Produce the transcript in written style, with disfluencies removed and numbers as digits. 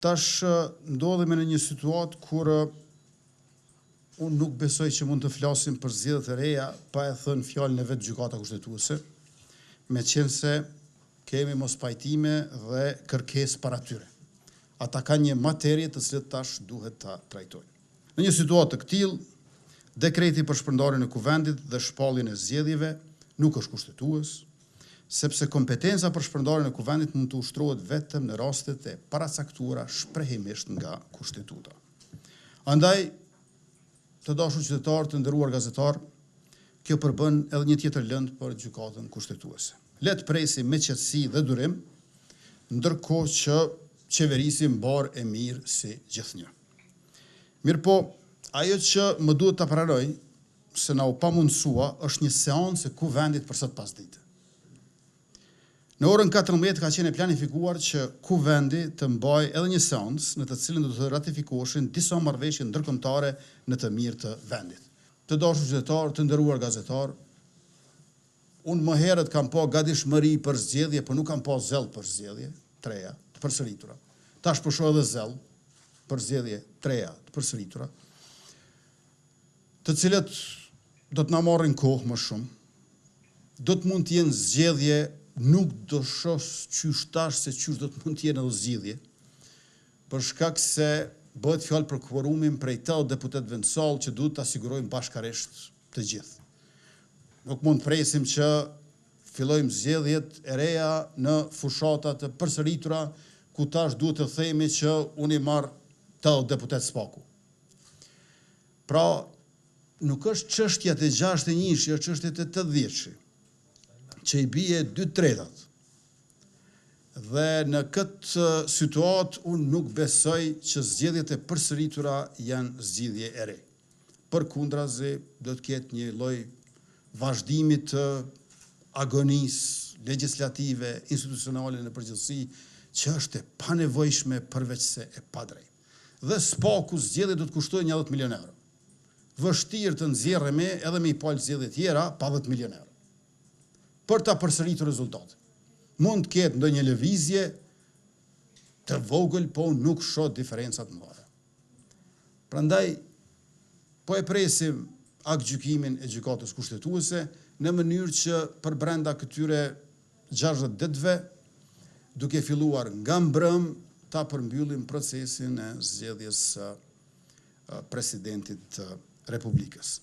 Tash ndodhemi në një situatë kur unë nuk besoj që mund të flasim për zgjedhjet e reja pa e thënë fjalën e vetë gjykata kushtetuese, meqense kemi mospajtime dhe kërkesë para tyre. Ata kanë një materie të cilët tash duhet ta trajtojnë. Në një situatë të këtillë, dekreti për shpërndarjen e kuvendit dhe shpalljen e zgjedhjeve nuk është kushtetues, sepse kompetenca për shpërndarjen e kuvendit mund të ushtrohet vetëm në rastet e paracaktuara shprehimisht nga kushtetuta. Andaj, të dashur qytetarë, të nderuar gazetar, kjo përbën edhe një tjetër lëndë për gjykatën kushtetuese. Le të presim me qetësi dhe durim, ndërkohë që qeverisim mbar e mirë si gjithnjë. Mirëpo, ajo që më duhet ta pranoj se na u pamundësua është një seancë e kuvendit për sot pasdite. Në orën 14 ka qenë planifikuar që kuvendi të mbajë edhe një seancë në të cilën do të ratifikoheshin disa marrëveshje ndërkombëtare në të mirë të vendit. Të dashur qytetarë, të nderuar gazetar, unë më herët kam pa gatishmëri për zgjedhje, por nuk kam pa zell për zgjedhje, treja, të përsëritura. Tash po shoh edhe zell për zgjedhje, treja, të përsëritura, të cilët do të na marrin kohë më shumë. Do të mund të jenë zgjedhje, nuk do shoh qysh tash se qysh do të mund të jenë edhe zgjidhje, për shkak se bëhet fjalë për kvorumin prej 80 deputet vendosall që duhet ta sigurojmë bashkërisht të gjithë. Nuk mund të presim që fillojmë zgjedhjet e reja në fushata të përsëritura, ku tash duhet të themi që unë i marr 80 deputet spaku. Pra, nuk është çështja të 61-shi, është çështja të 80-shi, që i bie 2/3. Dhe në këtë situatë unë nuk besoj që zgjedhjet e përsëritura janë zgjidhje e re. Përkundrazi, do të ketë një lloj vazhdimi të agonisë legjislative, institucionale në përgjithësi, që është e panevojshme përveç se e padrejtë. Dhe spaku zgjedhje do të kushtojë 10 milion euro. Vështirë të nxjerremi edhe me i palë zgjedhje tjera pa 10 milion euro për ta përsëritur rezultatin. Mund të ketë ndonjë lëvizje të vogël, po nuk shoh diferenca të mëdha. Prandaj, po e presim aktgjykimin e gjykatës kushtetuese në mënyrë që për brenda këtyre 60 ditëve, duke filluar nga mbrëm, ta përmbyllim procesin e zgjedhjes së presidentit të Republikës.